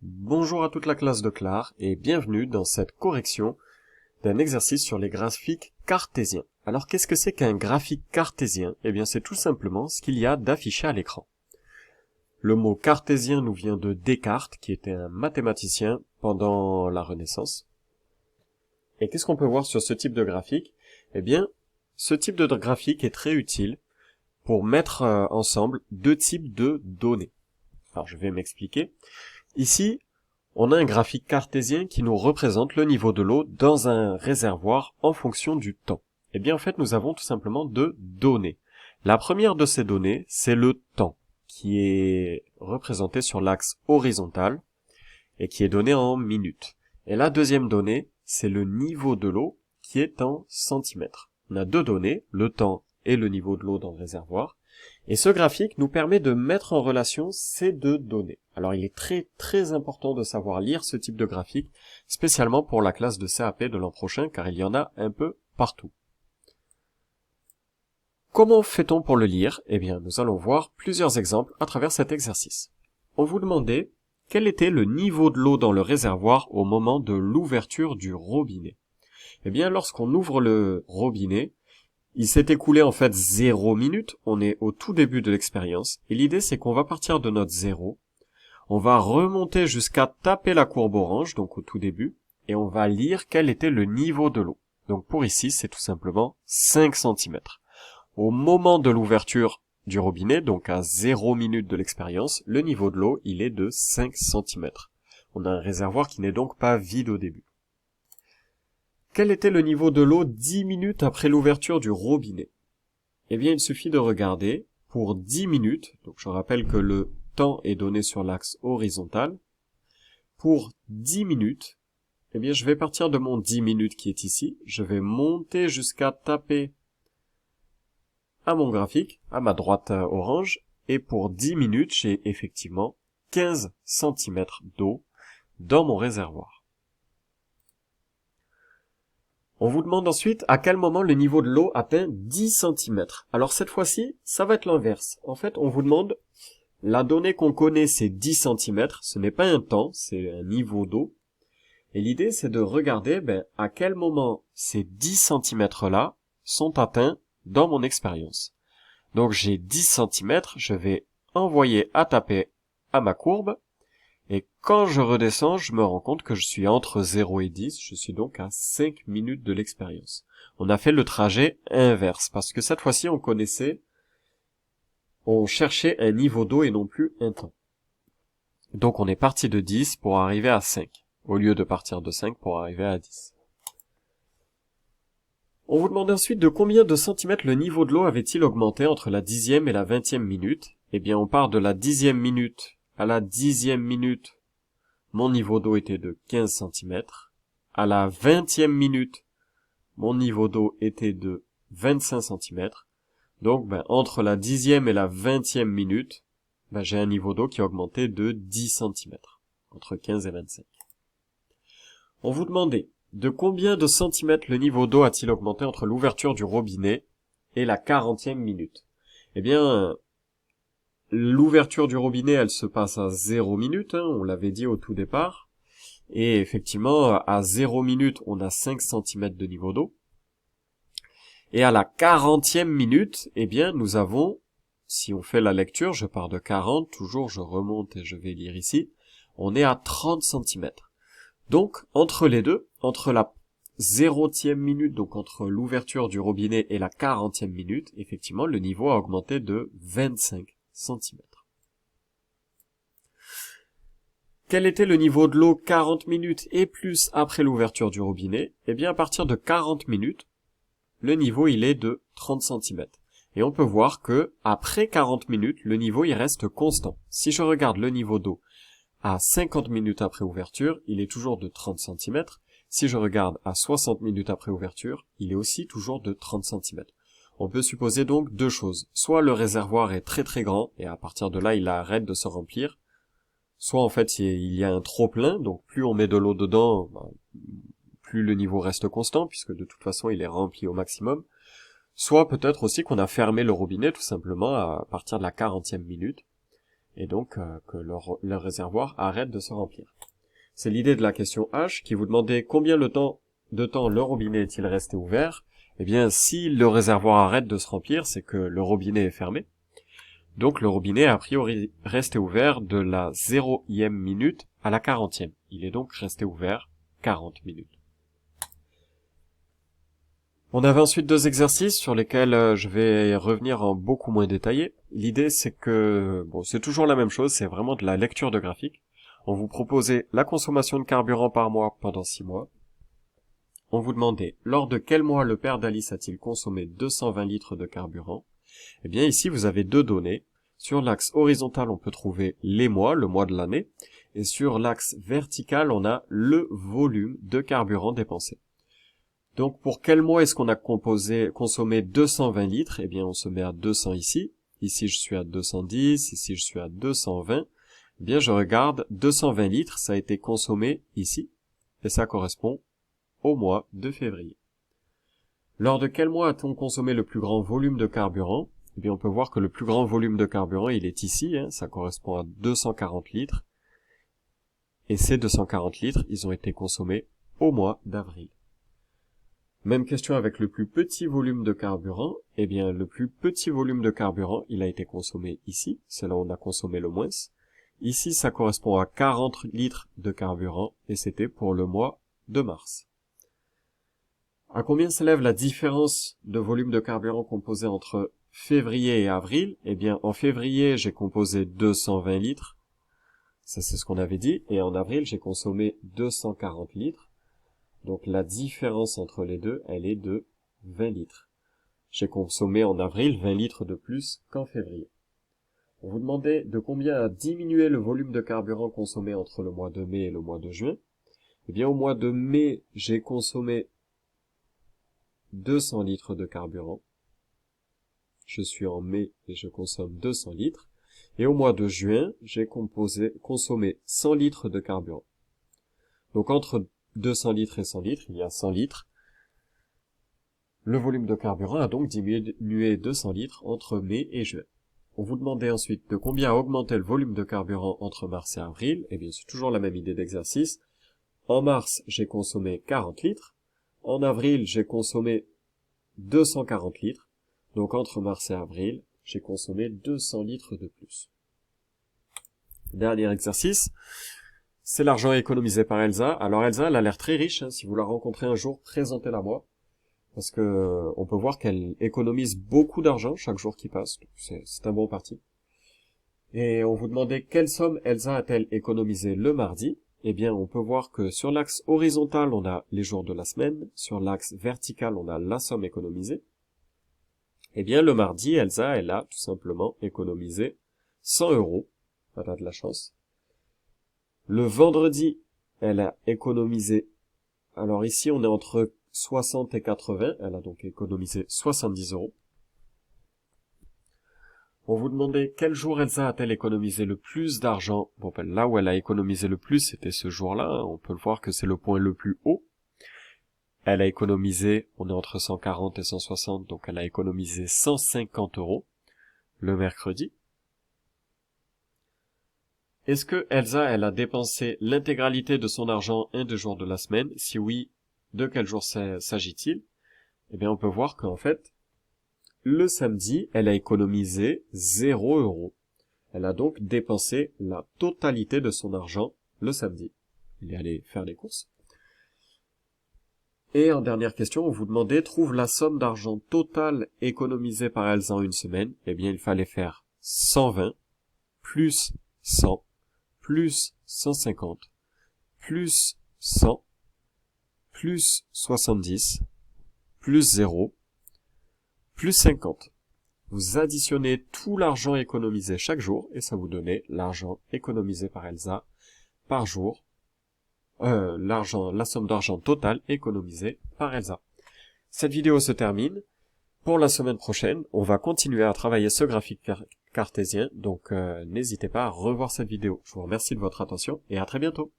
Bonjour à toute la classe de Clare et bienvenue dans cette correction d'un exercice sur les graphiques cartésiens. Alors qu'est-ce que c'est qu'un graphique cartésien? Eh bien c'est tout simplement ce qu'il y a d'affiché à l'écran. Le mot cartésien nous vient de Descartes qui était un mathématicien pendant la Renaissance. Et qu'est-ce qu'on peut voir sur ce type de graphique? Eh bien ce type de graphique est très utile pour mettre ensemble deux types de données. Alors je vais m'expliquer. Ici, on a un graphique cartésien qui nous représente le niveau de l'eau dans un réservoir en fonction du temps. Eh bien, en fait, nous avons tout simplement deux données. La première de ces données, c'est le temps, qui est représenté sur l'axe horizontal et qui est donné en minutes. Et la deuxième donnée, c'est le niveau de l'eau, qui est en centimètres. On a deux données, le temps et le niveau de l'eau dans le réservoir. Et ce graphique nous permet de mettre en relation ces deux données. Alors il est très important de savoir lire ce type de graphique, spécialement pour la classe de CAP de l'an prochain, car il y en a un peu partout. Comment fait-on pour le lire? Eh bien, nous allons voir plusieurs exemples à travers cet exercice. On vous demandait quel était le niveau de l'eau dans le réservoir au moment de l'ouverture du robinet. Eh bien, lorsqu'on ouvre le robinet, il s'est écoulé en fait 0 minutes, on est au tout début de l'expérience, et l'idée c'est qu'on va partir de notre 0, on va remonter jusqu'à taper la courbe orange, donc au tout début, et on va lire quel était le niveau de l'eau. Donc pour ici, c'est tout simplement 5 cm. Au moment de l'ouverture du robinet, donc à 0 minutes de l'expérience, le niveau de l'eau, il est de 5 cm. On a un réservoir qui n'est donc pas vide au début. Quel était le niveau de l'eau 10 minutes après l'ouverture du robinet? Eh bien, il suffit de regarder pour 10 minutes, donc je rappelle que le temps est donné sur l'axe horizontal. Pour 10 minutes, eh bien, je vais partir de mon 10 minutes qui est ici, je vais monter jusqu'à taper à mon graphique, à ma droite orange, et pour 10 minutes, j'ai effectivement 15 cm d'eau dans mon réservoir. On vous demande ensuite à quel moment le niveau de l'eau atteint 10 cm. Alors cette fois-ci, ça va être l'inverse. En fait, on vous demande, la donnée qu'on connaît, c'est 10 cm. Ce n'est pas un temps, c'est un niveau d'eau. Et l'idée, c'est de regarder à quel moment ces 10 cm-là sont atteints dans mon expérience. Donc j'ai 10 cm, je vais envoyer à taper à ma courbe. Et quand je redescends, je me rends compte que je suis entre 0 et 10, je suis donc à 5 minutes de l'expérience. On a fait le trajet inverse, parce que cette fois-ci, on cherchait un niveau d'eau et non plus un temps. Donc on est parti de 10 pour arriver à 5, au lieu de partir de 5 pour arriver à 10. On vous demande ensuite de combien de centimètres le niveau de l'eau avait-il augmenté entre la 10e et la 20e minute. Eh bien, on part de la 10e minute à la 10e minute, mon niveau d'eau était de 15 cm. À la 20e minute, mon niveau d'eau était de 25 cm. Donc, entre la 10e et la 20e minute, j'ai un niveau d'eau qui a augmenté de 10 cm, entre 15 et 25. On vous demandait de combien de centimètres le niveau d'eau a-t-il augmenté entre l'ouverture du robinet et la 40e minute. Eh bien, l'ouverture du robinet, elle se passe à 0 minute, on l'avait dit au tout départ. Et effectivement, à 0 minute, on a 5 cm de niveau d'eau. Et à la 40e minute, eh bien, nous avons, si on fait la lecture, je pars de 40, toujours je remonte et je vais lire ici, on est à 30 cm. Donc, entre les deux, entre la 0e minute, donc entre l'ouverture du robinet et la 40e minute, effectivement, le niveau a augmenté de 25 cm. Quel était le niveau de l'eau 40 minutes et plus après l'ouverture du robinet? Eh bien, à partir de 40 minutes, le niveau, il est de 30 cm. Et on peut voir que, après 40 minutes, le niveau, il reste constant. Si je regarde le niveau d'eau à 50 minutes après ouverture, il est toujours de 30 cm. Si je regarde à 60 minutes après ouverture, il est aussi toujours de 30 cm. On peut supposer donc deux choses. Soit le réservoir est très grand, et à partir de là, il arrête de se remplir. Soit en fait, il y a un trop-plein, donc plus on met de l'eau dedans, plus le niveau reste constant, puisque de toute façon, il est rempli au maximum. Soit peut-être aussi qu'on a fermé le robinet, tout simplement, à partir de la 40e minute. et donc que leur réservoir arrête de se remplir. C'est l'idée de la question H qui vous demandait combien de temps le robinet est-il resté ouvert. Eh bien, si le réservoir arrête de se remplir, c'est que le robinet est fermé. Donc le robinet est a priori resté ouvert de la 0e minute à la 40e. Il est donc resté ouvert 40 minutes. On avait ensuite 2 exercices sur lesquels je vais revenir en beaucoup moins détaillé. L'idée c'est que, c'est toujours la même chose, c'est vraiment de la lecture de graphique. On vous proposait la consommation de carburant par mois pendant 6 mois. On vous demandait lors de quel mois le père d'Alice a-t-il consommé 220 litres de carburant. Eh bien ici vous avez 2 données. Sur l'axe horizontal on peut trouver les mois, le mois de l'année, et sur l'axe vertical on a le volume de carburant dépensé. Donc pour quel mois est-ce qu'on a consommé 220 litres? Eh bien on se met à 200 ici. Ici je suis à 210, ici je suis à 220. Eh bien je regarde 220 litres, ça a été consommé ici, et ça correspond au mois de février. Lors de quel mois a-t-on consommé le plus grand volume de carburant? Eh bien on peut voir que le plus grand volume de carburant il est ici, ça correspond à 240 litres. Et ces 240 litres, ils ont été consommés au mois d'avril. Même question avec le plus petit volume de carburant. Eh bien, le plus petit volume de carburant, il a été consommé ici. C'est là où on a consommé le moins. Ici, ça correspond à 40 litres de carburant et c'était pour le mois de mars. À combien s'élève la différence de volume de carburant composé entre février et avril? Eh bien, en février, j'ai composé 220 litres. Ça, c'est ce qu'on avait dit. Et en avril, j'ai consommé 240 litres. Donc la différence entre les deux, elle est de 20 litres. J'ai consommé en avril 20 litres de plus qu'en février. On vous demandait de combien a diminué le volume de carburant consommé entre le mois de mai et le mois de juin. Eh bien au mois de mai, j'ai consommé 200 litres de carburant. Je suis en mai et je consomme 200 litres. Et au mois de juin, j'ai consommé 100 litres de carburant. Donc entre 200 litres et 100 litres, il y a 100 litres. Le volume de carburant a donc diminué de 100 litres entre mai et juin. On vous demandait ensuite de combien a augmenté le volume de carburant entre mars et avril. Eh bien, c'est toujours la même idée d'exercice. En mars, j'ai consommé 40 litres. En avril, j'ai consommé 240 litres. Donc entre mars et avril, j'ai consommé 200 litres de plus. Dernier exercice. C'est l'argent économisé par Elsa. Alors Elsa, elle a l'air très riche. Si vous la rencontrez un jour, présentez-la moi. Parce que on peut voir qu'elle économise beaucoup d'argent chaque jour qui passe. C'est un bon parti. Et on vous demandait quelle somme Elsa a-t-elle économisé le mardi. Eh bien, on peut voir que sur l'axe horizontal, on a les jours de la semaine. Sur l'axe vertical, on a la somme économisée. Eh bien, le mardi, Elsa, elle a tout simplement économisé 100 €. Elle a de la chance. Le vendredi, elle a économisé, alors ici on est entre 60 et 80, elle a donc économisé 70 €. On vous demandait quel jour Elsa a-t-elle économisé le plus d'argent. Bon, ben là où elle a économisé le plus, c'était ce jour-là, on peut le voir que c'est le point le plus haut. Elle a économisé, on est entre 140 et 160, donc elle a économisé 150 € le mercredi. Est-ce que Elsa, elle a dépensé l'intégralité de son argent un des jours de la semaine? Si oui, de quel jour s'agit-il? Eh bien, on peut voir qu'en fait, le samedi, elle a économisé 0 €. Elle a donc dépensé la totalité de son argent le samedi. Il est allé faire les courses. Et en dernière question, on vous demandait, trouve la somme d'argent totale économisée par Elsa en une semaine. Eh bien, il fallait faire 120 plus 100 plus 150, plus 100, plus 70, plus 0, plus 50. Vous additionnez tout l'argent économisé chaque jour et ça vous donnait l'argent économisé par Elsa par jour, la somme d'argent totale économisée par Elsa. Cette vidéo se termine. Pour la semaine prochaine, on va continuer à travailler ce graphique cartésien, donc n'hésitez pas à revoir cette vidéo. Je vous remercie de votre attention et à très bientôt.